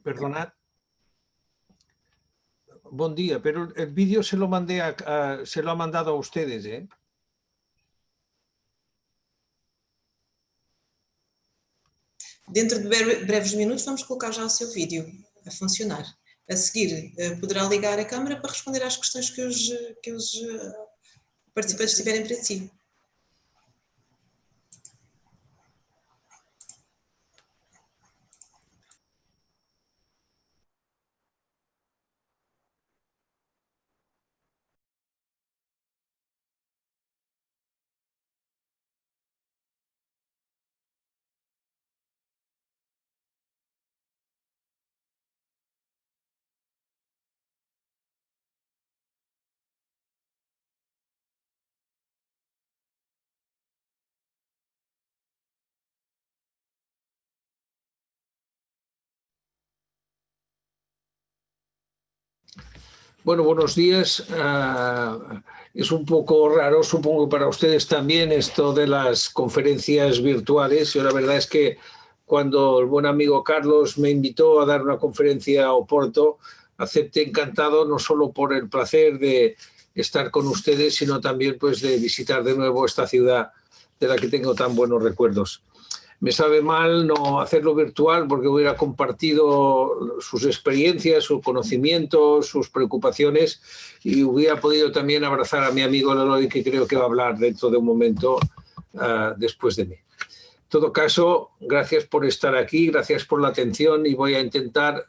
Perdonad. Buen día, pero el vídeo se lo mandé se lo ha mandado a ustedes, ¿eh? Dentro de breves minutos vamos colocar já o seu vídeo a funcionar. A seguir, poderá ligar a câmera para responder às questões que os participantes tiverem para si. Bueno, buenos días. Es un poco raro, supongo, para ustedes también esto de las conferencias virtuales. Yo la verdad es que cuando el buen amigo Carlos me invitó a dar una conferencia a Oporto, acepté encantado, no solo por el placer de estar con ustedes, sino también pues, de visitar de nuevo esta ciudad de la que tengo tan buenos recuerdos. Me sabe mal no hacerlo virtual porque hubiera compartido sus experiencias, sus conocimientos, sus preocupaciones y hubiera podido también abrazar a mi amigo Leroy, que creo que va a hablar dentro de un momento después de mí. En todo caso, gracias por estar aquí, gracias por la atención y voy a intentar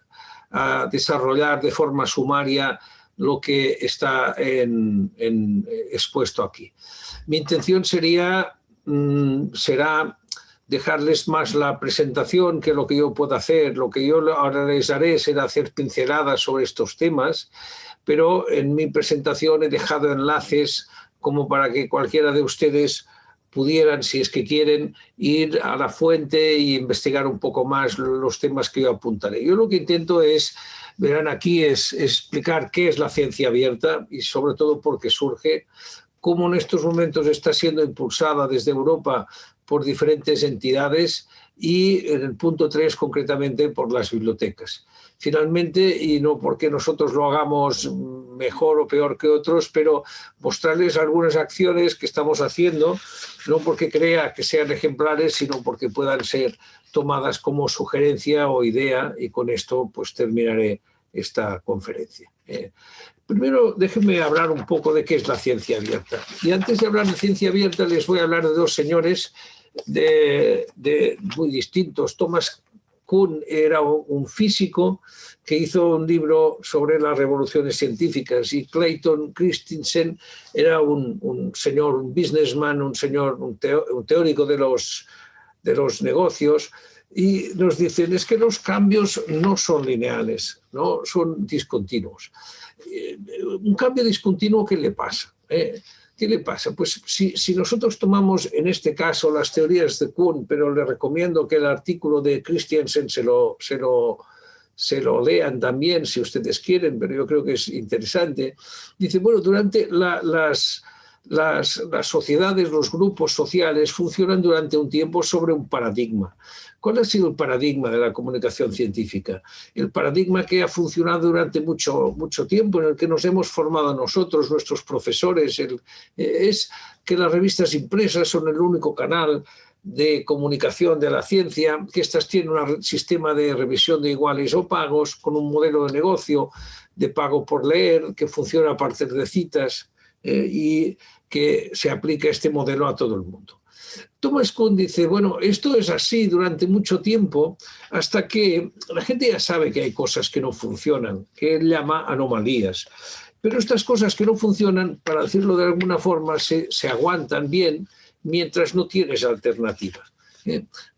desarrollar de forma sumaria lo que está expuesto aquí. Mi intención será dejarles más la presentación que lo que yo puedo hacer. Lo que yo ahora les haré será hacer pinceladas sobre estos temas, pero en mi presentación he dejado enlaces como para que cualquiera de ustedes pudieran, si es que quieren, ir a la fuente e investigar un poco más los temas que yo apuntaré. Yo lo que intento es, verán aquí, es explicar qué es la ciencia abierta y sobre todo por qué surge, cómo en estos momentos está siendo impulsada desde Europa por diferentes entidades y en el punto 3 concretamente por las bibliotecas. Finalmente, y no porque nosotros lo hagamos mejor o peor que otros, pero mostrarles algunas acciones que estamos haciendo, no porque crea que sean ejemplares, sino porque puedan ser tomadas como sugerencia o idea, y con esto pues terminaré esta conferencia. Primero, déjenme hablar un poco de qué es la ciencia abierta. Y antes de hablar de ciencia abierta, les voy a hablar de dos señores muy distintos. Thomas Kuhn era un físico que hizo un libro sobre las revoluciones científicas y Clayton Christensen era un señor, un businessman, un teórico de los negocios, y nos dicen es que los cambios no son lineales, no son discontinuos. Un cambio discontinuo, ¿qué le pasa? ¿Qué le pasa? Pues si nosotros tomamos en este caso las teorías de Kuhn, pero le recomiendo que el artículo de Christensen se lo lean también si ustedes quieren, pero yo creo que es interesante. Dice, bueno, durante las sociedades, los grupos sociales funcionan durante un tiempo sobre un paradigma. ¿Cuál ha sido el paradigma de la comunicación científica? El paradigma que ha funcionado durante mucho tiempo, en el que nos hemos formado nosotros, nuestros profesores, es que las revistas impresas son el único canal de comunicación de la ciencia, que éstas tienen un sistema de revisión de iguales o pagos, con un modelo de negocio de pago por leer, que funciona a partir de citas, y que se aplica este modelo a todo el mundo. Thomas Kuhn dice, bueno, esto es así durante mucho tiempo, hasta que la gente ya sabe que hay cosas que no funcionan, que él llama anomalías. Pero estas cosas que no funcionan, para decirlo de alguna forma, se aguantan bien mientras no tienes alternativa.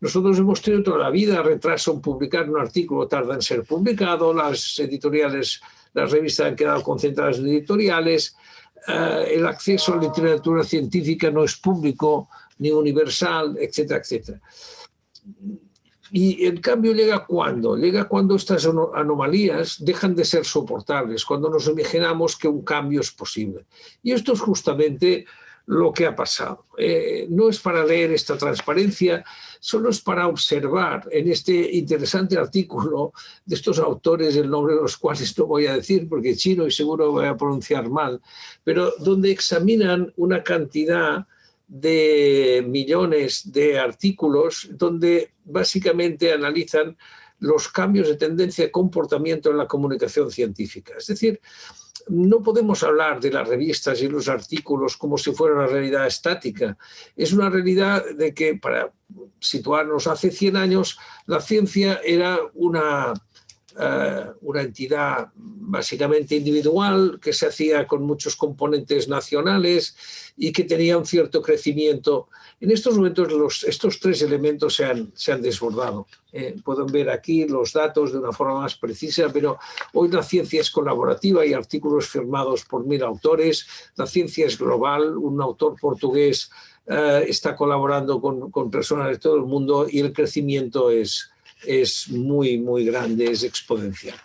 Nosotros hemos tenido toda la vida retraso en publicar un artículo, tarda en ser publicado, las editoriales, las revistas han quedado concentradas en editoriales, el acceso a la literatura científica no es público ni universal, etcétera, etcétera. Y en cambio llega cuando estas anomalías dejan de ser soportables, cuando nos imaginamos que un cambio es posible. Y esto es justamente lo que ha pasado. No es para leer esta transparencia, solo es para observar en este interesante artículo de estos autores, el nombre de los cuales no voy a decir porque es chino y seguro voy a pronunciar mal, pero donde examinan una cantidad de millones de artículos donde básicamente analizan los cambios de tendencia de comportamiento en la comunicación científica. Es decir, no podemos hablar de las revistas y los artículos como si fuera una realidad estática. Es una realidad de que, para situarnos hace 100 años, la ciencia era una entidad básicamente individual que se hacía con muchos componentes nacionales y que tenía un cierto crecimiento. En estos momentos estos tres elementos se han desbordado. Pueden ver aquí los datos de una forma más precisa, pero hoy la ciencia es colaborativa, hay artículos firmados por 1000 autores, la ciencia es global, un autor portugués está colaborando con personas de todo el mundo y el crecimiento es muy, muy grande, es exponencial.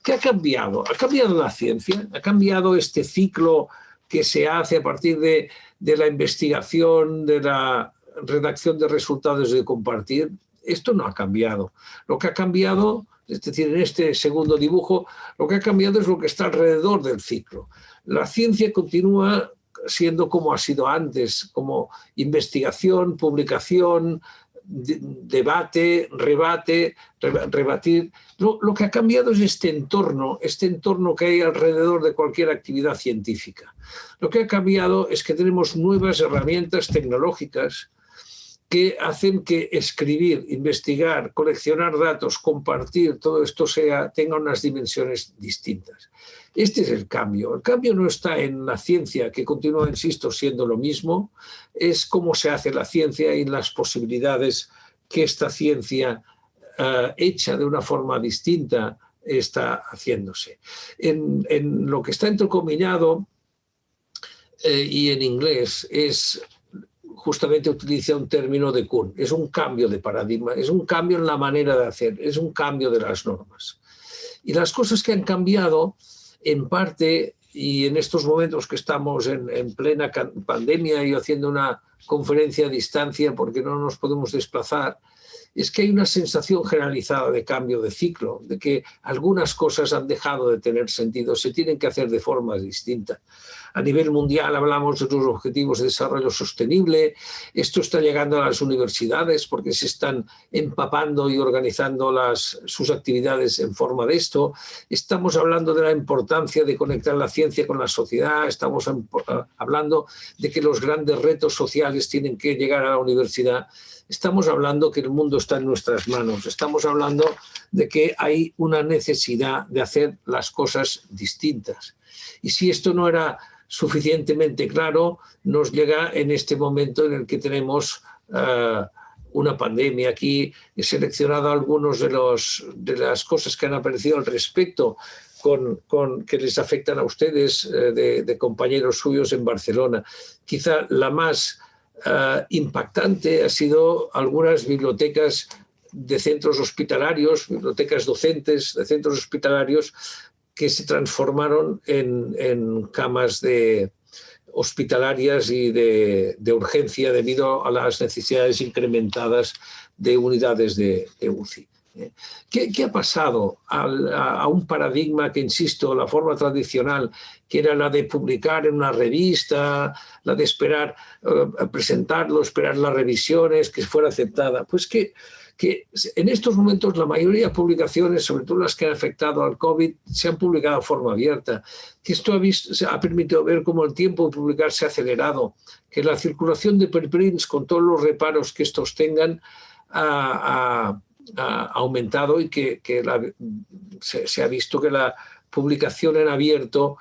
¿Qué ha cambiado? Ha cambiado la ciencia, ha cambiado este ciclo que se hace a partir de la investigación, de la redacción de resultados y de compartir. Esto no ha cambiado. Lo que ha cambiado, es decir, en este segundo dibujo, lo que ha cambiado es lo que está alrededor del ciclo. La ciencia continúa siendo como ha sido antes, como investigación, publicación, debate, rebate, rebatir. Lo que ha cambiado es este entorno que hay alrededor de cualquier actividad científica. Lo que ha cambiado es que tenemos nuevas herramientas tecnológicas que hacen que escribir, investigar, coleccionar datos, compartir, todo esto tenga unas dimensiones distintas. Este es el cambio. El cambio no está en la ciencia, que continúa, insisto, siendo lo mismo, es cómo se hace la ciencia y las posibilidades que esta ciencia hecha de una forma distinta está haciéndose. En lo que está entrecomillado y en inglés es justamente utiliza un término de Kuhn, es un cambio de paradigma, es un cambio en la manera de hacer, es un cambio de las normas. Y las cosas que han cambiado, en parte, y en estos momentos que estamos en plena pandemia y haciendo una conferencia a distancia porque no nos podemos desplazar, es que hay una sensación generalizada de cambio de ciclo, de que algunas cosas han dejado de tener sentido, se tienen que hacer de forma distinta. A nivel mundial hablamos de los objetivos de desarrollo sostenible, esto está llegando a las universidades porque se están empapando y organizando sus actividades en forma de esto. Estamos hablando de la importancia de conectar la ciencia con la sociedad, estamos hablando de que los grandes retos sociales tienen que llegar a la universidad. Estamos hablando que el mundo está en nuestras manos, estamos hablando de que hay una necesidad de hacer las cosas distintas. Y si esto no era suficientemente claro, nos llega en este momento en el que tenemos una pandemia. Aquí he seleccionado algunos de las cosas que han aparecido al respecto que les afectan a ustedes de compañeros suyos en Barcelona. Quizá la más impactante ha sido algunas bibliotecas de centros hospitalarios, bibliotecas docentes de centros hospitalarios que se transformaron en camas hospitalarias y de urgencia debido a las necesidades incrementadas de unidades de UCI. ¿Qué ha pasado a un paradigma que, insisto, la forma tradicional, que era la de publicar en una revista, la de esperar presentarlo, esperar las revisiones, que fuera aceptada? Pues que en estos momentos la mayoría de publicaciones, sobre todo las que han afectado al COVID, se han publicado de forma abierta, que esto ha permitido ver cómo el tiempo de publicar se ha acelerado, que la circulación de preprints, con todos los reparos que estos tengan, ha aumentado y que se ha visto que la publicación en abierto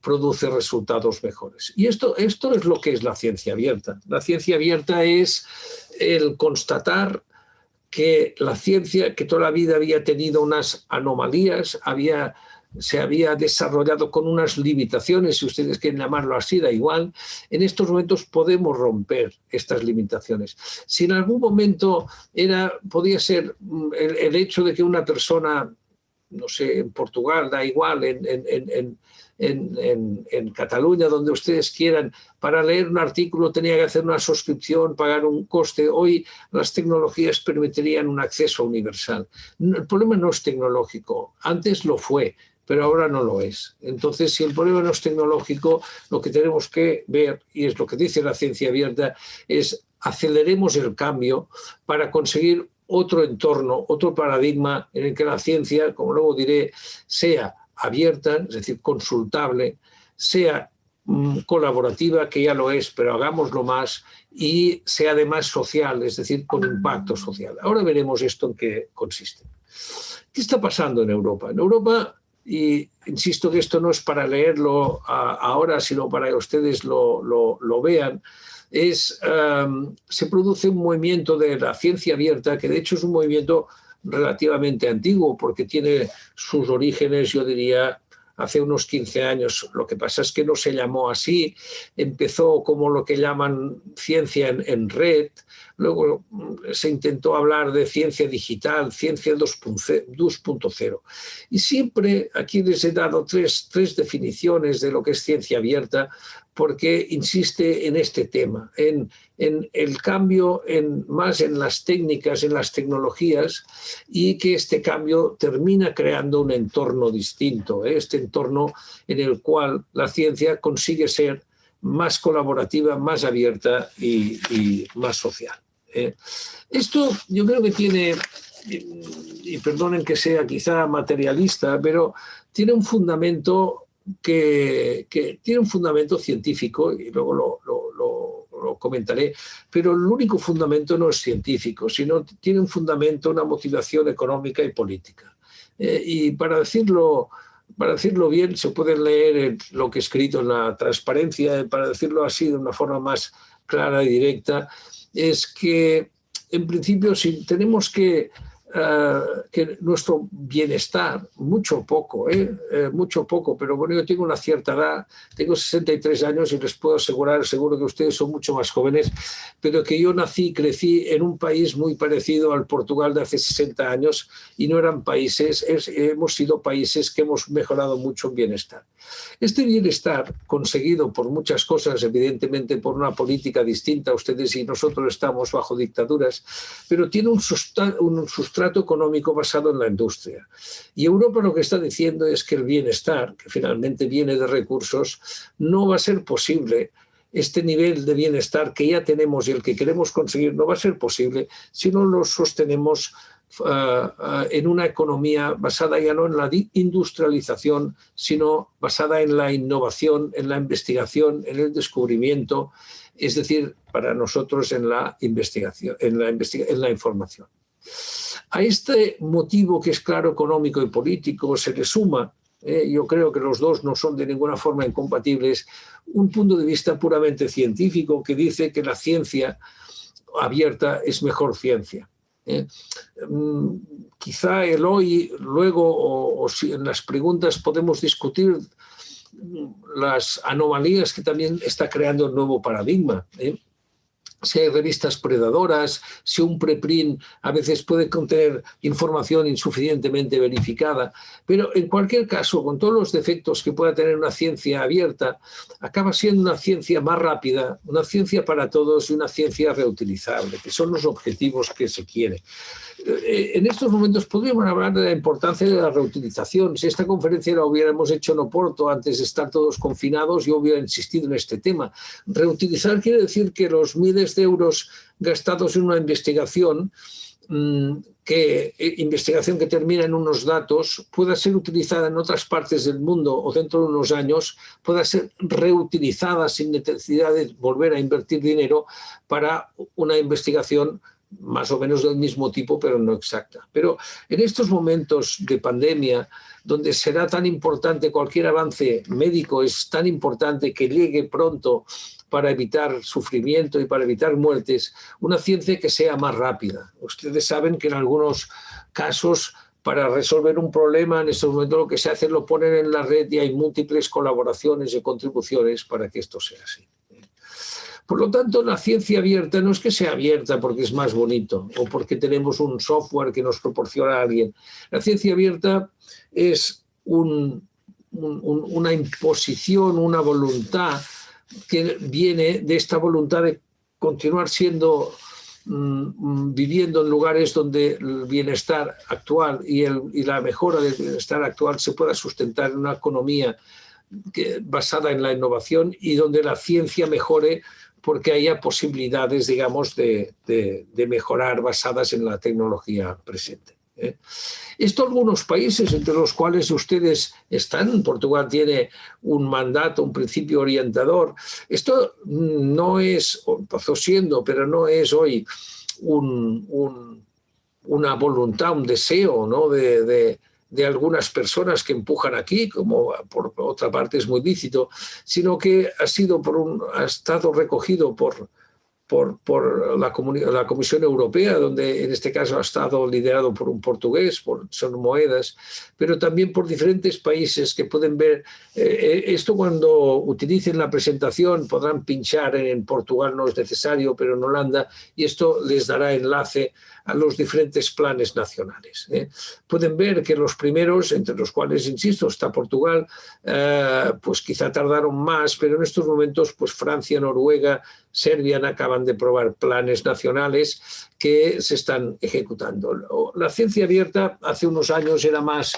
produce resultados mejores. Y esto es lo que es la ciencia abierta. La ciencia abierta es el constatar que la ciencia, que toda la vida había tenido unas anomalías, se había desarrollado con unas limitaciones, si ustedes quieren llamarlo así, da igual. En estos momentos podemos romper estas limitaciones. Si en algún momento podía ser el hecho de que una persona, no sé, en Portugal, da igual, en en Cataluña, donde ustedes quieran. Para leer un artículo tenía que hacer una suscripción, pagar un coste. Hoy las tecnologías permitirían un acceso universal. El problema no es tecnológico, antes lo fue, pero ahora no lo es. Entonces, si el problema no es tecnológico, lo que tenemos que ver, y es lo que dice la ciencia abierta, es aceleremos el cambio para conseguir otro entorno, otro paradigma en el que la ciencia, como luego diré, sea abierta, es decir, consultable, sea colaborativa, que ya lo es, pero hagámoslo más, y sea además social, es decir, con impacto social. Ahora veremos esto en qué consiste. ¿Qué está pasando en Europa? En Europa, y insisto que esto no es para leerlo ahora, sino para que ustedes lo vean, se produce un movimiento de la ciencia abierta, que de hecho es un movimiento relativamente antiguo, porque tiene sus orígenes, yo diría, hace unos 15 años. Lo que pasa es que no se llamó así, empezó como lo que llaman ciencia en red, luego se intentó hablar de ciencia digital, ciencia 2.0. Y siempre aquí les he dado tres definiciones de lo que es ciencia abierta, porque insiste en este tema, en el cambio más en las técnicas, en las tecnologías, y que este cambio termina creando un entorno distinto, este entorno en el cual la ciencia consigue ser más colaborativa, más abierta y más social. Esto yo creo que tiene, y perdonen que sea quizá materialista, pero tiene un fundamento que tiene un fundamento científico, y luego lo comentaré, pero el único fundamento no es científico, sino tiene un fundamento, una motivación económica y política. Y para decirlo bien, se puede leer lo que he escrito en la transparencia, para decirlo así de una forma más clara y directa, es que en principio si tenemos que nuestro bienestar, mucho poco, pero bueno, yo tengo una cierta edad, tengo 63 años y les puedo asegurar, seguro que ustedes son mucho más jóvenes, pero que yo nací y crecí en un país muy parecido al Portugal de hace 60 años y no eran países, hemos sido países que hemos mejorado mucho en bienestar. Este bienestar, conseguido por muchas cosas, evidentemente por una política distinta, ustedes y nosotros estamos bajo dictaduras, pero tiene un sustrato económico basado en la industria. Y Europa lo que está diciendo es que el bienestar, que finalmente viene de recursos, no va a ser posible. Este nivel de bienestar que ya tenemos y el que queremos conseguir no va a ser posible si no lo sostenemos en una economía basada ya no en la industrialización, sino basada en la innovación, en la investigación, en el descubrimiento, es decir, para nosotros en la investigación, en la información. A este motivo, que es claro económico y político, se le suma, yo creo que los dos no son de ninguna forma incompatibles, un punto de vista puramente científico que dice que la ciencia abierta es mejor ciencia. Quizá el hoy, luego, o si en las preguntas podemos discutir las anomalías que también está creando el nuevo paradigma. Si hay revistas predadoras, si un preprint a veces puede contener información insuficientemente verificada, pero en cualquier caso, con todos los defectos que pueda tener una ciencia abierta, acaba siendo una ciencia más rápida, una ciencia para todos y una ciencia reutilizable, que son los objetivos que se quiere. En estos momentos podríamos hablar de la importancia de la reutilización. Si esta conferencia la hubiéramos hecho en Oporto antes de estar todos confinados, yo hubiera insistido en este tema. Reutilizar quiere decir que los miles de euros gastados en una investigación que termina en unos datos, pueda ser utilizada en otras partes del mundo o dentro de unos años, pueda ser reutilizada sin necesidad de volver a invertir dinero para una investigación más o menos del mismo tipo, pero no exacta. Pero en estos momentos de pandemia, donde será tan importante cualquier avance médico, es tan importante que llegue pronto para evitar sufrimiento y para evitar muertes, una ciencia que sea más rápida. Ustedes saben que en algunos casos, para resolver un problema, en estos momentos lo que se hace es lo ponen en la red y hay múltiples colaboraciones y contribuciones para que esto sea así. Por lo tanto, la ciencia abierta no es que sea abierta porque es más bonito o porque tenemos un software que nos proporciona a alguien. La ciencia abierta es un una imposición, una voluntad que viene de esta voluntad de continuar siendo, viviendo en lugares donde el bienestar actual y la mejora del bienestar actual se pueda sustentar en una economía basada en la innovación y donde la ciencia mejore porque haya posibilidades, digamos, de mejorar basadas en la tecnología presente. Esto algunos países entre los cuales ustedes están, Portugal tiene un mandato, un principio orientador. Esto no es, empezó siendo, pero no es hoy una voluntad, un deseo, ¿no? de algunas personas que empujan aquí, como por otra parte es muy lícito, sino que ha estado recogido por la Comisión Europea, donde en este caso ha estado liderado por un portugués, son Moedas, pero también por diferentes países que pueden ver. Esto cuando utilicen la presentación podrán pinchar en Portugal, no es necesario, pero en Holanda, y esto les dará enlace a los diferentes planes nacionales. Pueden ver que los primeros, entre los cuales, insisto, está Portugal, pues quizá tardaron más, pero en estos momentos pues Francia, Noruega, Serbia acaban de probar planes nacionales que se están ejecutando. La ciencia abierta hace unos años era más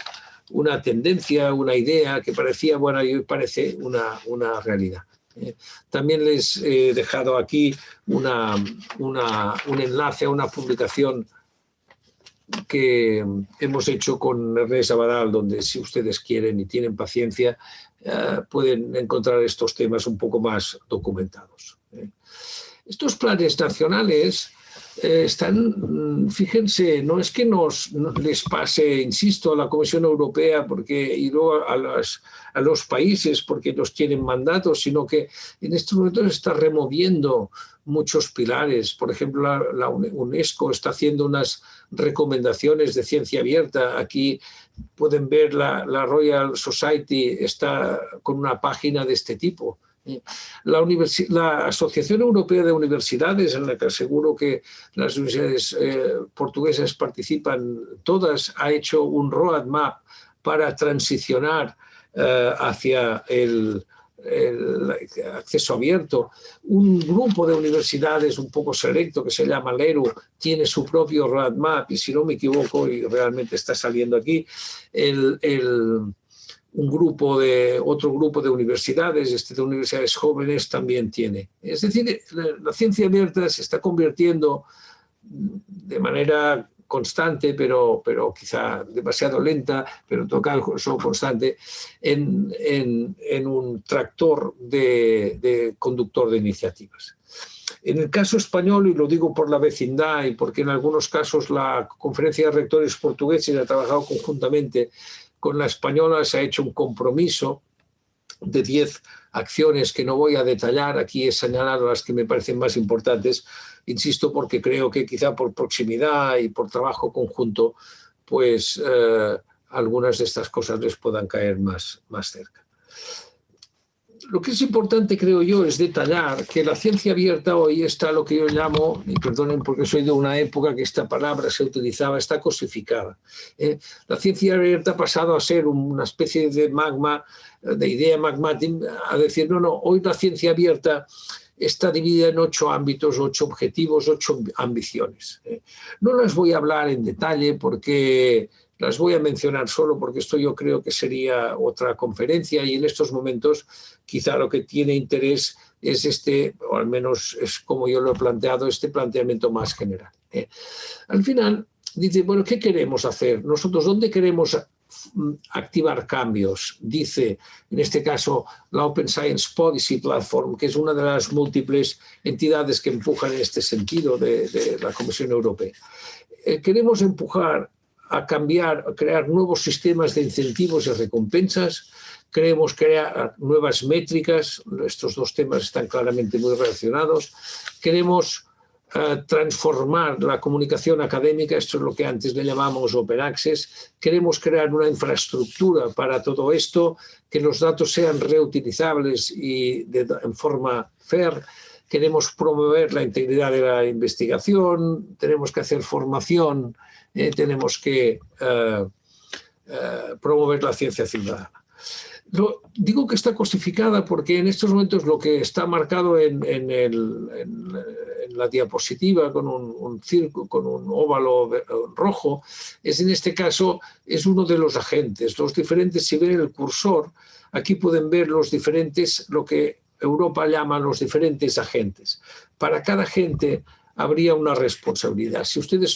una tendencia, una idea que parecía, bueno, y hoy parece una realidad. También les he dejado aquí un enlace a una publicación que hemos hecho con Ernest Abadal, donde si ustedes quieren y tienen paciencia, pueden encontrar estos temas un poco más documentados. Estos planes nacionales están, fíjense, no es que les pase, insisto, a la Comisión Europea y luego a los países porque los tienen mandatos, sino que en estos momentos está removiendo muchos pilares. Por ejemplo, la UNESCO está haciendo unas recomendaciones de ciencia abierta. Aquí pueden ver la Royal Society está con una página de este tipo. La Asociación Europea de Universidades, en la que aseguro que las universidades portuguesas participan todas, ha hecho un roadmap para transicionar hacia el acceso abierto. Un grupo de universidades un poco selecto que se llama LERU tiene su propio roadmap y, si no me equivoco, y realmente está saliendo aquí, otro grupo de universidades, de universidades jóvenes también tiene. Es decir, la ciencia abierta se está convirtiendo de manera constante, pero quizá demasiado lenta, pero en todo caso constante, en un tractor de conductor de iniciativas. En el caso español, y lo digo por la vecindad y porque en algunos casos la Conferencia de Rectores Portugueses ha trabajado conjuntamente con la española, se ha hecho un compromiso de 10 acciones que no voy a detallar. Aquí he señalado las que me parecen más importantes, insisto, porque creo que quizá por proximidad y por trabajo conjunto, pues algunas de estas cosas les puedan caer más cerca. Lo que es importante, creo yo, es detallar que la ciencia abierta hoy está lo que yo llamo, y perdonen porque soy de una época que esta palabra se utilizaba, está cosificada. La ciencia abierta ha pasado a ser una especie de magma, de idea magmática, a decir, no, hoy la ciencia abierta está dividida en 8 ámbitos, 8 objetivos, 8 ambiciones. No las voy a hablar en detalle porque las voy a mencionar solo porque esto yo creo que sería otra conferencia y en estos momentos quizá lo que tiene interés es o al menos es como yo lo he planteado, este planteamiento más general. Al final dice, bueno, ¿qué queremos hacer? Nosotros, ¿dónde queremos activar cambios? Dice, en este caso, la Open Science Policy Platform, que es una de las múltiples entidades que empujan en este sentido de la Comisión Europea. Queremos empujar a crear nuevos sistemas de incentivos y recompensas. Queremos crear nuevas métricas. Estos dos temas están claramente muy relacionados. Queremos transformar la comunicación académica, esto es lo que antes le llamamos Open Access. Queremos crear una infraestructura para todo esto, que los datos sean reutilizables y en forma fair. Queremos promover la integridad de la investigación, tenemos que hacer formación, tenemos que promover la ciencia ciudadana. Digo que está cosificada porque en estos momentos lo que está marcado en la diapositiva con un circo, con un óvalo rojo, en este caso es uno de los agentes. Los diferentes, si ven el cursor, aquí pueden ver los diferentes, lo que Europa llama los diferentes agentes. Para cada agente habría una responsabilidad. Si ustedes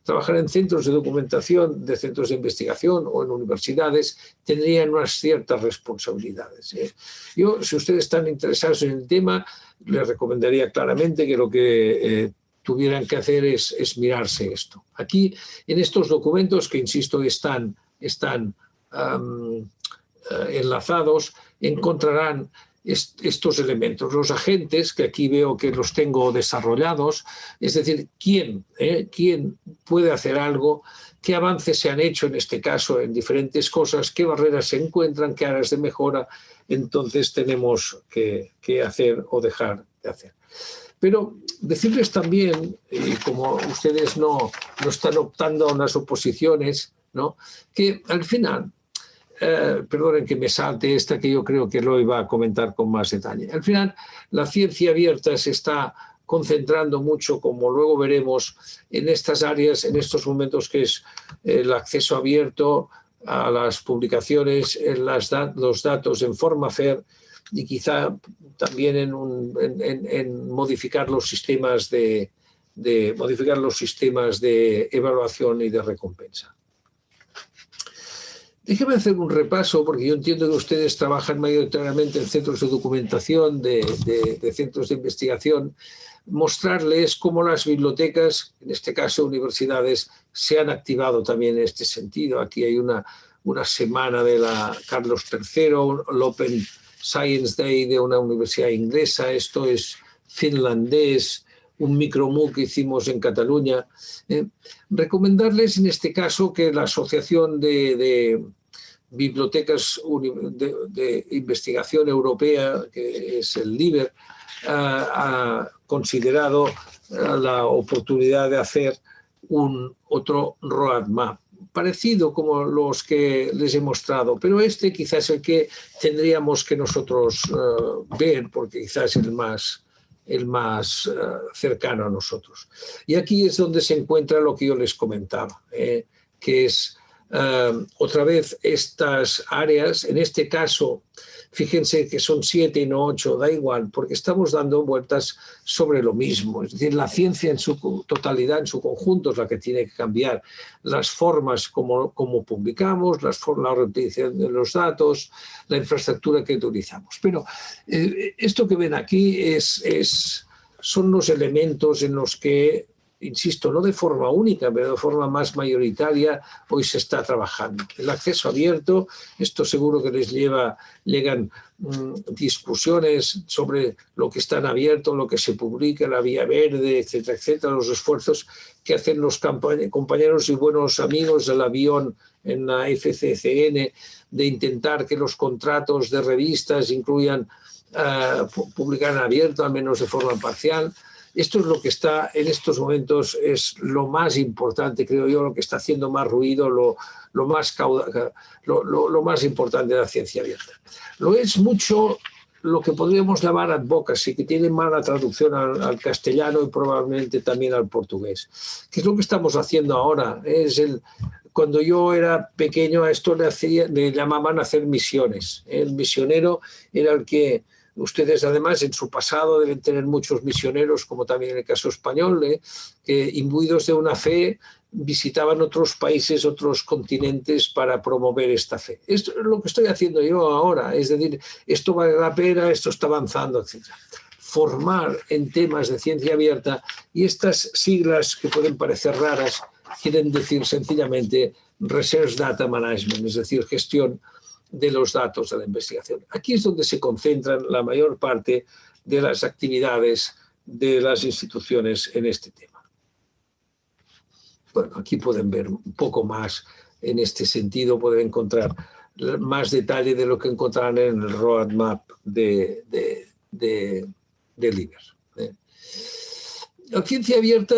trabajan en centros de documentación, de centros de investigación o en universidades, tendrían unas ciertas responsabilidades. Yo, si ustedes están interesados en el tema, les recomendaría claramente que lo que tuvieran que hacer es mirarse esto. Aquí, en estos documentos, que insisto, están enlazados, encontrarán estos elementos, los agentes, que aquí veo que los tengo desarrollados, es decir, quién puede hacer algo, qué avances se han hecho en este caso en diferentes cosas, qué barreras se encuentran, qué áreas de mejora, entonces tenemos que hacer o dejar de hacer. Pero decirles también, como ustedes no están optando a unas oposiciones, ¿no?, que al final, perdonen que me salte esta que yo creo que lo iba a comentar con más detalle. Al final, la ciencia abierta se está concentrando mucho, como luego veremos, en estas áreas, en estos momentos, que es el acceso abierto a las publicaciones, los datos en forma FAIR y quizá también en modificar los sistemas de evaluación y de recompensa. Déjeme hacer un repaso, porque yo entiendo que ustedes trabajan mayoritariamente en centros de documentación, de centros de investigación, mostrarles cómo las bibliotecas, en este caso universidades, se han activado también en este sentido. Aquí hay una semana de la Carlos III, el Open Science Day de una universidad inglesa, esto es finlandés, un micro-MOOC que hicimos en Cataluña. Recomendarles en este caso que la Asociación de Bibliotecas de Investigación Europea, que es el LIBER, ha considerado la oportunidad de hacer otro roadmap, parecido como los que les he mostrado, pero este quizás es el que tendríamos que nosotros ver, porque quizás es el más cercano a nosotros. Y aquí es donde se encuentra lo que yo les comentaba, que es otra vez estas áreas. En este caso, fíjense que son 7 y no 8, da igual, porque estamos dando vueltas sobre lo mismo. Es decir, la ciencia en su totalidad, en su conjunto, es la que tiene que cambiar. Las formas como publicamos, la reutilización de los datos, la infraestructura que utilizamos. Pero esto que ven aquí son los elementos en los que, insisto, no de forma única, pero de forma más mayoritaria, hoy se está trabajando. El acceso abierto, esto seguro que les llegan discusiones sobre lo que está en abierto, lo que se publica, la vía verde, etcétera, etcétera, los esfuerzos que hacen los compañeros y buenos amigos del avión en la FCCN de intentar que los contratos de revistas incluyan publicar en abierto, al menos de forma parcial. Esto es lo que está en estos momentos, es lo más importante, creo yo, lo que está haciendo más ruido, lo más importante de la ciencia abierta. Lo es mucho lo que podríamos llamar advocacy, que tiene mala traducción al castellano y probablemente también al portugués. ¿Qué es lo que estamos haciendo ahora? Cuando yo era pequeño a esto le llamaban hacer misiones. El misionero era el que... Ustedes, además, en su pasado deben tener muchos misioneros, como también en el caso español, que imbuidos de una fe visitaban otros países, otros continentes para promover esta fe. Esto es lo que estoy haciendo yo ahora, es decir, esto vale la pena, esto está avanzando, etc. Formar en temas de ciencia abierta, y estas siglas que pueden parecer raras quieren decir sencillamente Research Data Management, es decir, gestión de los datos de la investigación. Aquí es donde se concentran la mayor parte de las actividades de las instituciones en este tema. Bueno, aquí pueden ver un poco más en este sentido, pueden encontrar más detalle de lo que encontrarán en el roadmap de LIBER. La ciencia abierta,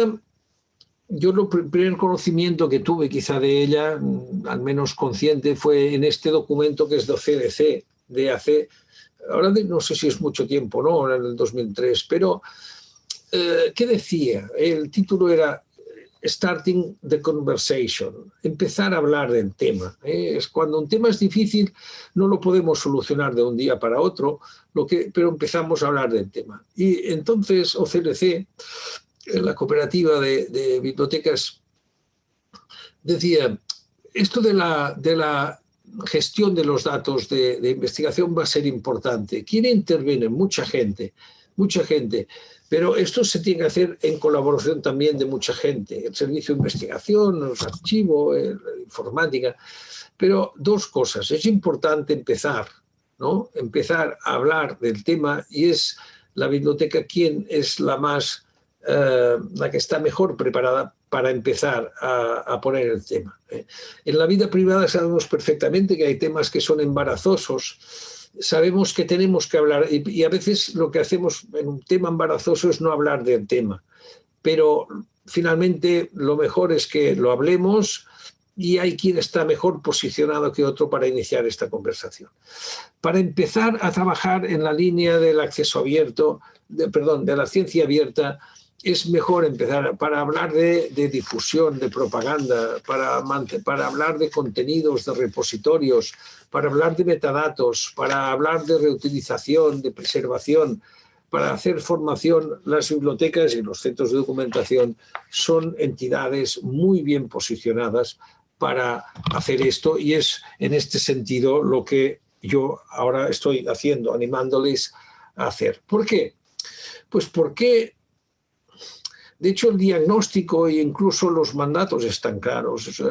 yo el primer conocimiento que tuve quizá de ella, al menos consciente, fue en este documento que es de CDC, de hace, ahora no sé si es mucho tiempo, ¿no? En el 2003, pero ¿qué decía? El título era Starting the Conversation, empezar a hablar del tema. Es cuando un tema es difícil, no lo podemos solucionar de un día para otro, pero empezamos a hablar del tema. Y entonces OCLC, la cooperativa de bibliotecas, decía, esto de la gestión de los datos de investigación va a ser importante. ¿Quién interviene? Mucha gente. Pero esto se tiene que hacer en colaboración también de mucha gente, el servicio de investigación, los archivos, la informática. Pero dos cosas, es importante empezar, ¿no? Empezar a hablar del tema, y es la biblioteca quien es la que está mejor preparada para empezar a poner el tema. En la vida privada sabemos perfectamente que hay temas que son embarazosos. Sabemos que tenemos que hablar, y a veces lo que hacemos en un tema embarazoso es no hablar del tema, pero finalmente lo mejor es que lo hablemos, y hay quien está mejor posicionado que otro para iniciar esta conversación. Para empezar a trabajar en la línea del acceso abierto, de la ciencia abierta, es mejor empezar para hablar de difusión, de propaganda, para hablar de contenidos, de repositorios, para hablar de metadatos, para hablar de reutilización, de preservación, para hacer formación. Las bibliotecas y los centros de documentación son entidades muy bien posicionadas para hacer esto, y es en este sentido lo que yo ahora estoy haciendo, animándoles a hacer. ¿Por qué? Pues porque de hecho, el diagnóstico e incluso los mandatos están claros.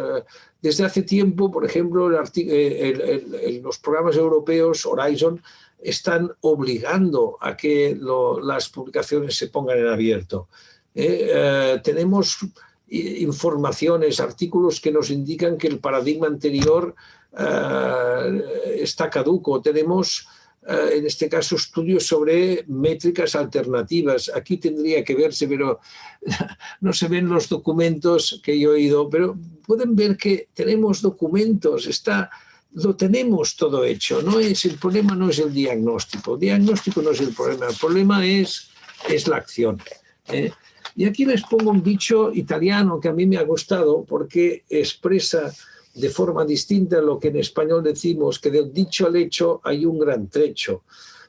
Desde hace tiempo, por ejemplo, los programas europeos, Horizon, están obligando a que las publicaciones se pongan en abierto. Tenemos informaciones, artículos que nos indican que el paradigma anterior está caduco. Tenemos en este caso, estudios sobre métricas alternativas. Aquí tendría que verse, pero no se ven los documentos que yo he oído, pero pueden ver que tenemos documentos, lo tenemos todo hecho. El problema no es el diagnóstico no es el problema es la acción. Y aquí les pongo un dicho italiano que a mí me ha gustado porque expresa de forma distinta lo que en español decimos, que del dicho al hecho hay un gran trecho.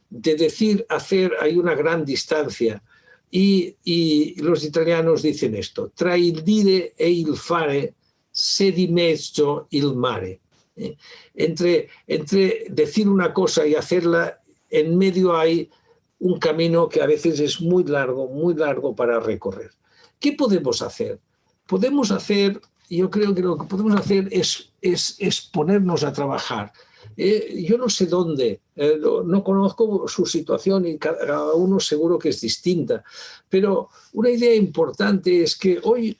De decir a hacer hay una gran distancia. Y los italianos dicen esto: tra il dire e il fare c'è di mezzo il mare. Entre decir una cosa y hacerla, en medio hay un camino que a veces es muy largo para recorrer. ¿Qué podemos hacer? Yo creo que lo que podemos hacer es ponernos a trabajar. Yo no sé dónde, no conozco su situación y cada uno seguro que es distinta, pero una idea importante es que hoy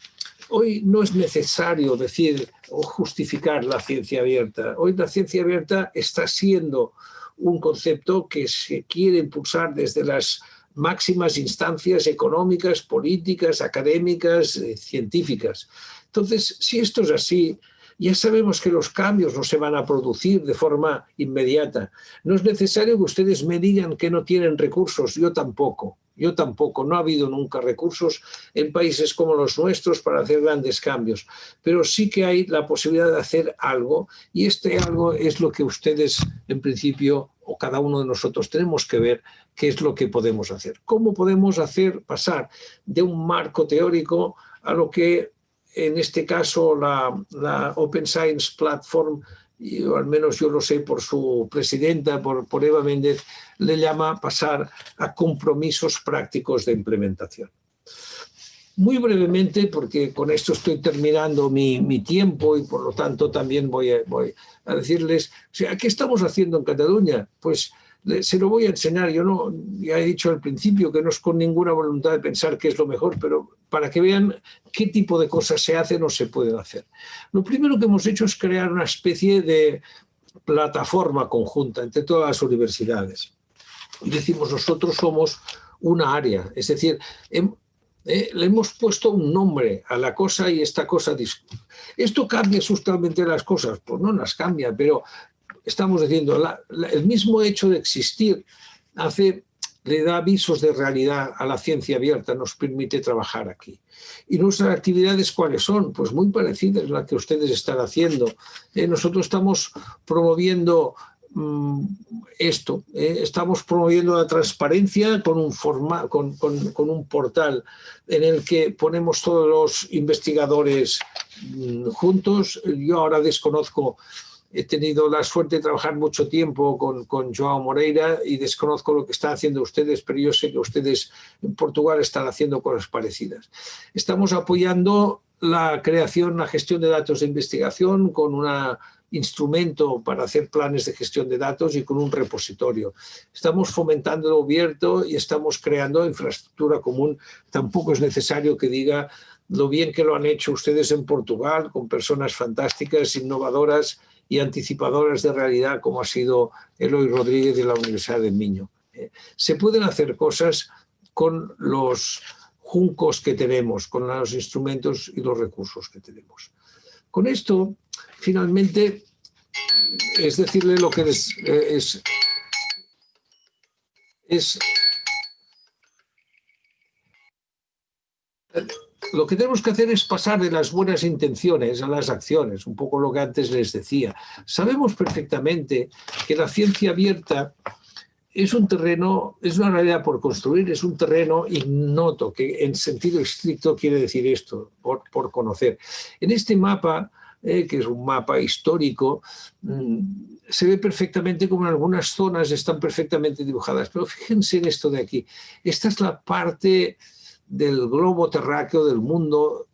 no es necesario decir o justificar la ciencia abierta. Hoy la ciencia abierta está siendo un concepto que se quiere impulsar desde las máximas instancias económicas, políticas, académicas, científicas. Entonces, si esto es así, ya sabemos que los cambios no se van a producir de forma inmediata. No es necesario que ustedes me digan que no tienen recursos, yo tampoco. No ha habido nunca recursos en países como los nuestros para hacer grandes cambios, pero sí que hay la posibilidad de hacer algo, y este algo es lo que ustedes, en principio, o cada uno de nosotros tenemos que ver qué es lo que podemos hacer. ¿Cómo podemos hacer pasar de un marco teórico a lo que en este caso la Open Science Platform, y al menos yo lo sé por su presidenta, por Eva Méndez, le llama pasar a compromisos prácticos de implementación? Muy brevemente, porque con esto estoy terminando mi tiempo y por lo tanto también voy a decirles, ¿qué estamos haciendo en Cataluña? Pues se lo voy a enseñar. Yo ya he dicho al principio que no es con ninguna voluntad de pensar qué es lo mejor, pero para que vean qué tipo de cosas se hacen o se pueden hacer. Lo primero que hemos hecho es crear una especie de plataforma conjunta entre todas las universidades. Y decimos, nosotros somos una área, es decir, le hemos puesto un nombre a la cosa, y esta cosa... ¿Esto cambia sustancialmente las cosas? Pues no las cambia, pero estamos diciendo, el mismo hecho de existir le da avisos de realidad a la ciencia abierta, nos permite trabajar aquí. ¿Y nuestras actividades cuáles son? Pues muy parecidas a las que ustedes están haciendo. Nosotros estamos promoviendo esto, estamos promoviendo la transparencia con un portal en el que ponemos todos los investigadores juntos. Yo ahora desconozco. He tenido la suerte de trabajar mucho tiempo con João Moreira y desconozco lo que están haciendo ustedes, pero yo sé que ustedes en Portugal están haciendo cosas parecidas. Estamos apoyando la creación, la gestión de datos de investigación con un instrumento para hacer planes de gestión de datos y con un repositorio. Estamos fomentando lo abierto y estamos creando infraestructura común. Tampoco es necesario que diga lo bien que lo han hecho ustedes en Portugal, con personas fantásticas, innovadoras y anticipadoras de realidad, como ha sido Eloy Rodríguez de la Universidad de Minho. Se pueden hacer cosas con los juncos que tenemos, con los instrumentos y los recursos que tenemos. Con esto, finalmente, es decirle lo que lo que tenemos que hacer es pasar de las buenas intenciones a las acciones, un poco lo que antes les decía. Sabemos perfectamente que la ciencia abierta es un terreno, es una realidad por construir, es un terreno ignoto, que en sentido estricto quiere decir esto, por conocer. En este mapa, que es un mapa histórico, se ve perfectamente como en algunas zonas están perfectamente dibujadas, pero fíjense en esto de aquí. Esta es la parte del globo terráqueo del mundo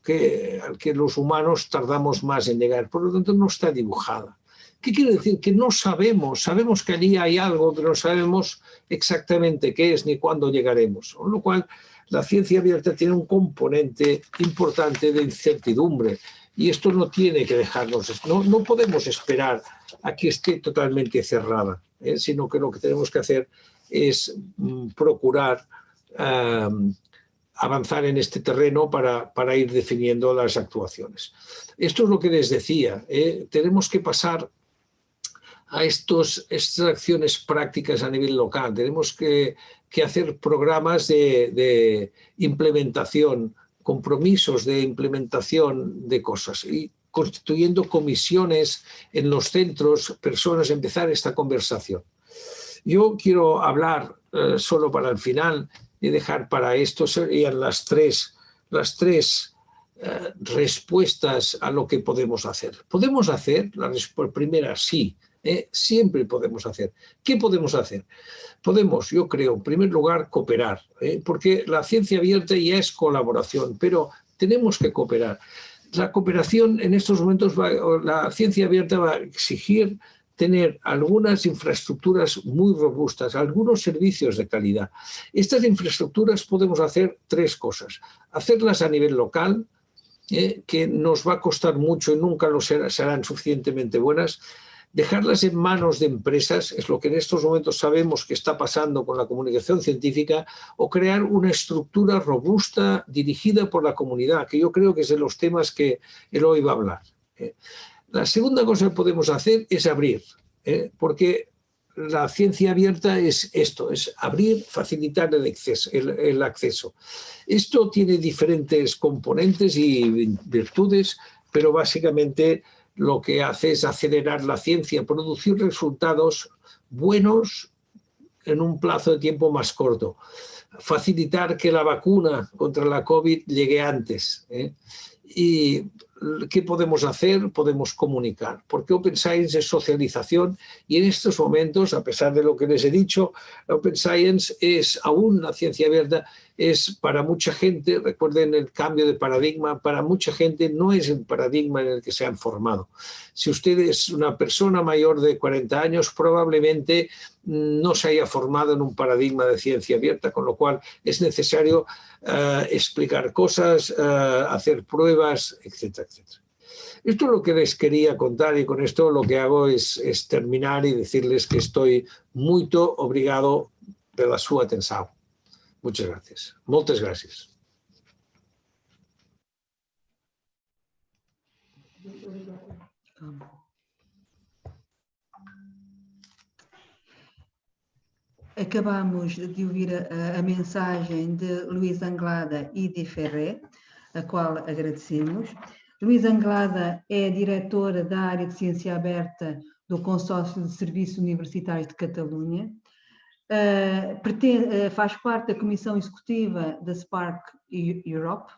al que los humanos tardamos más en llegar, por lo tanto no está dibujada. ¿Qué quiere decir? Que no sabemos que allí hay algo, pero no sabemos exactamente qué es ni cuándo llegaremos. Con lo cual, la ciencia abierta tiene un componente importante de incertidumbre y esto no tiene que dejarnos, no podemos esperar a que esté totalmente cerrada, sino que lo que tenemos que hacer es procurar avanzar en este terreno para ir definiendo las actuaciones. Esto es lo que les decía, tenemos que pasar a estas acciones prácticas a nivel local, tenemos que hacer programas de implementación, compromisos de implementación de cosas y constituyendo comisiones en los centros, personas, empezar esta conversación. Yo quiero hablar solo para el final y dejar para esto serían las tres respuestas a lo que podemos hacer. ¿Podemos hacer? La respuesta primera, sí. Siempre podemos hacer. ¿Qué podemos hacer? Podemos, yo creo, en primer lugar, cooperar, porque la ciencia abierta ya es colaboración, pero tenemos que cooperar. La cooperación en estos momentos, la ciencia abierta va a exigir tener algunas infraestructuras muy robustas, algunos servicios de calidad. Estas infraestructuras podemos hacer tres cosas. Hacerlas a nivel local, que nos va a costar mucho y nunca lo serán suficientemente buenas. Dejarlas en manos de empresas, es lo que en estos momentos sabemos que está pasando con la comunicación científica, o crear una estructura robusta dirigida por la comunidad, que yo creo que es de los temas que él hoy va a hablar. La segunda cosa que podemos hacer es abrir, porque la ciencia abierta es esto, es abrir, facilitar el acceso. Esto tiene diferentes componentes y virtudes, pero básicamente lo que hace es acelerar la ciencia, producir resultados buenos en un plazo de tiempo más corto, facilitar que la vacuna contra la COVID llegue antes. ¿Y qué podemos hacer? Podemos comunicar, porque Open Science es socialización y en estos momentos, a pesar de lo que les he dicho, Open Science es aún la ciencia abierta, es para mucha gente, recuerden el cambio de paradigma, para mucha gente no es el paradigma en el que se han formado. Si usted es una persona mayor de 40 años, probablemente no se haya formado en un paradigma de ciencia abierta, con lo cual es necesario explicar cosas, hacer pruebas, etcétera, etcétera. Esto es lo que les quería contar y con esto lo que hago es terminar y decirles que estoy muy obrigado pela sua atenção. Muchas gracias. Muchas gracias. Acabamos de ouvir a mensagem de Luís Anglada e de Ferré, a qual agradecemos. Luís Anglada é diretora da área de ciência aberta do Consórcio de Serviços Universitários de Catalunha. Faz parte da Comissão Executiva da Spark Europe.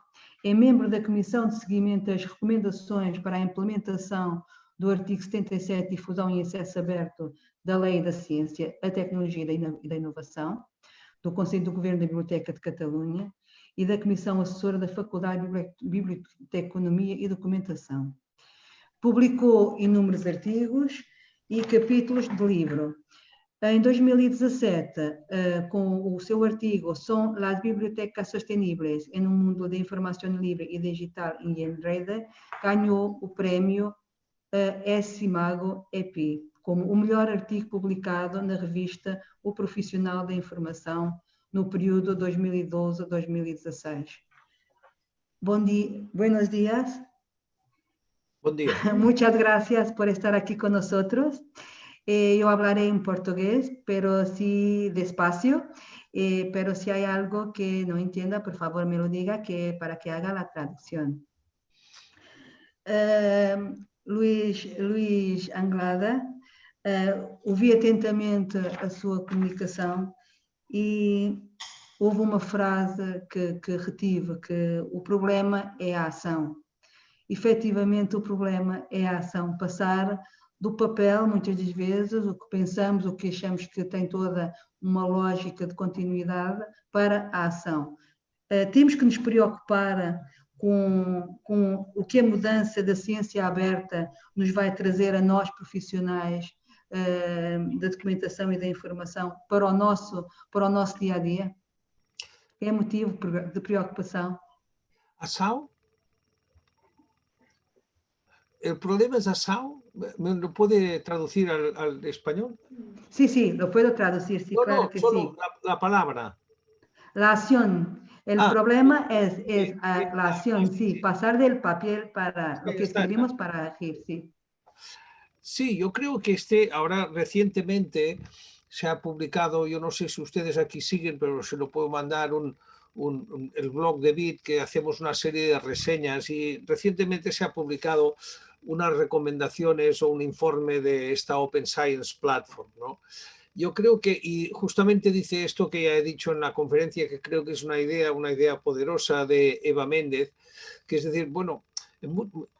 É membro da Comissão de Seguimento das Recomendações para a Implementação do artigo 77, Difusão e Acesso Aberto da Lei da Ciência, a Tecnologia e da Inovação, do Conselho do Governo da Biblioteca de Catalunha e da Comissão Assessora da Faculdade de Biblioteconomia e Documentação. Publicou inúmeros artigos e capítulos de livro. Em 2017, com o seu artigo Son las bibliotecas sostenibles en un mundo de información libre y digital en rede, ganhou o prémio Simago EP, como o melhor artigo publicado na revista O Profissional da Informação no período 2012-2016. Buenos días. Buen día. Muchas gracias por estar aquí con nosotros. Yo hablaré en portugués, pero sí despacio, pero si hay algo que no entienda, por favor me lo diga para que haga la traducción. Luís Anglada, ouvi atentamente a sua comunicação e houve uma frase que retive, que o problema é a ação. Efetivamente, o problema é a ação, passar do papel, muitas das vezes, o que pensamos, o que achamos que tem toda uma lógica de continuidade, para a ação. Temos que nos preocupar com o que a mudança da ciência aberta nos vai trazer a nós, profissionais da documentação e da informação, para o nosso dia-a-dia. É motivo de preocupação. ¿Asao? ¿El problema es asao? ¿Me lo puede traducir al español? Sí, lo puedo traducir, sí, claro que solo sí. la palabra. La acción. El problema es la acción, sí, pasar del papel para lo que escribimos para agir, sí. Sí, yo creo que ahora recientemente se ha publicado, yo no sé si ustedes aquí siguen, pero se lo puedo mandar el blog de Bit, que hacemos una serie de reseñas, y recientemente se ha publicado unas recomendaciones o un informe de esta Open Science Platform, ¿no? Yo creo que, y justamente dice esto que ya he dicho en la conferencia, que creo que es una idea poderosa de Eva Méndez, que es decir, bueno,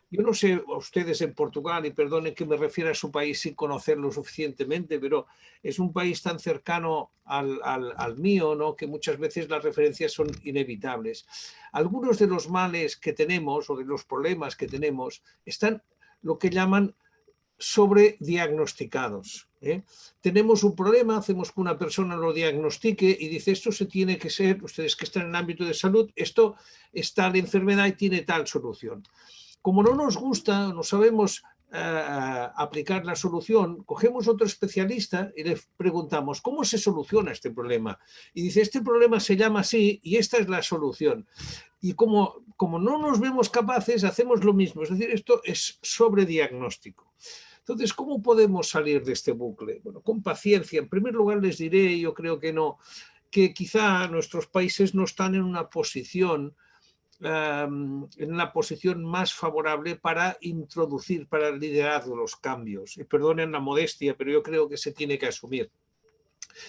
yo no sé a ustedes en Portugal, y perdonen que me refiera a su país sin conocerlo suficientemente, pero es un país tan cercano al mío, ¿no?, que muchas veces las referencias son inevitables. Algunos de los males que tenemos o de los problemas que tenemos están lo que llaman sobrediagnosticados. Tenemos un problema, hacemos que una persona lo diagnostique y dice, esto se tiene que ser, ustedes que están en el ámbito de salud, esto es tal enfermedad y tiene tal solución. Como no nos gusta, no sabemos aplicar la solución, cogemos otro especialista y le preguntamos, ¿cómo se soluciona este problema? Y dice, este problema se llama así y esta es la solución. Y como no nos vemos capaces, hacemos lo mismo. Es decir, esto es sobrediagnóstico. Entonces, ¿cómo podemos salir de este bucle? Bueno, con paciencia. En primer lugar, les diré, yo creo que quizá nuestros países no están en una posición más favorable para introducir, para liderar los cambios. Y perdonen la modestia, pero yo creo que se tiene que asumir.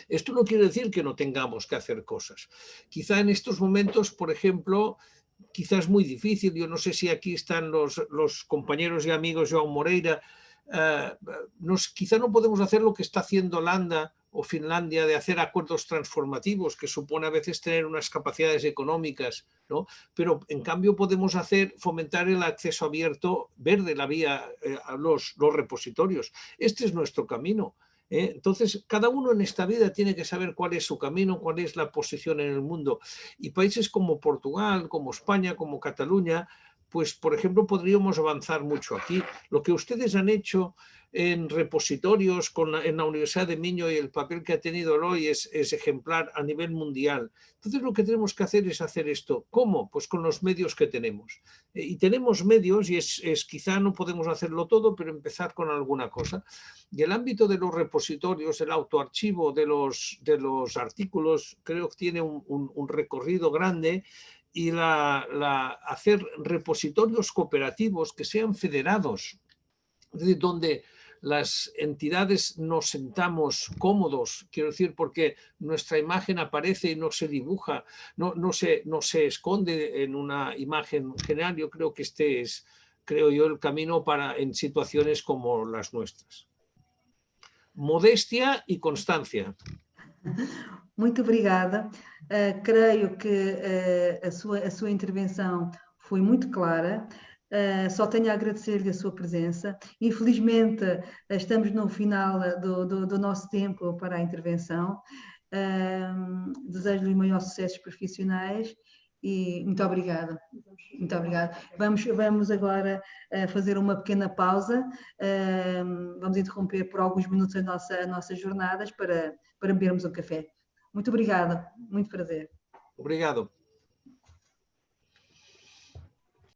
Esto no quiere decir que no tengamos que hacer cosas. Quizá en estos momentos, por ejemplo, quizá es muy difícil, yo no sé si aquí están los compañeros y amigos João Moreira, quizá no podemos hacer lo que está haciendo Holanda o Finlandia, de hacer acuerdos transformativos, que supone a veces tener unas capacidades económicas, ¿no? Pero en cambio podemos fomentar el acceso abierto, verde, la vía a los repositorios. Este es nuestro camino. Entonces, cada uno en esta vida tiene que saber cuál es su camino, cuál es la posición en el mundo. Y países como Portugal, como España, como Cataluña, pues por ejemplo podríamos avanzar mucho aquí. Lo que ustedes han hecho en repositorios en la Universidad de Minho y el papel que ha tenido hoy es ejemplar a nivel mundial. Entonces lo que tenemos que hacer es hacer esto. ¿Cómo? Pues con los medios que tenemos. Y tenemos medios y quizá no podemos hacerlo todo, pero empezar con alguna cosa. Y el ámbito de los repositorios, el autoarchivo de los artículos, creo que tiene un recorrido grande, y hacer repositorios cooperativos que sean federados, es decir, donde las entidades nos sentamos cómodos, quiero decir, porque nuestra imagen aparece y no se dibuja, no se esconde en una imagen general. Yo creo que este es, creo yo, el camino en situaciones como las nuestras. Modéstia e constância. Muito obrigada. Creio que a sua intervenção foi muito clara. Só tenho a agradecer-lhe a sua presença. Infelizmente, estamos no final do nosso tempo para a intervenção. Desejo-lhe os maiores sucessos profissionais e muito obrigada. Muito obrigada. Vamos agora fazer uma pequena pausa. Vamos interromper por alguns minutos as nossas jornadas para bebermos um café. Muito obrigada. Muito prazer. Obrigado.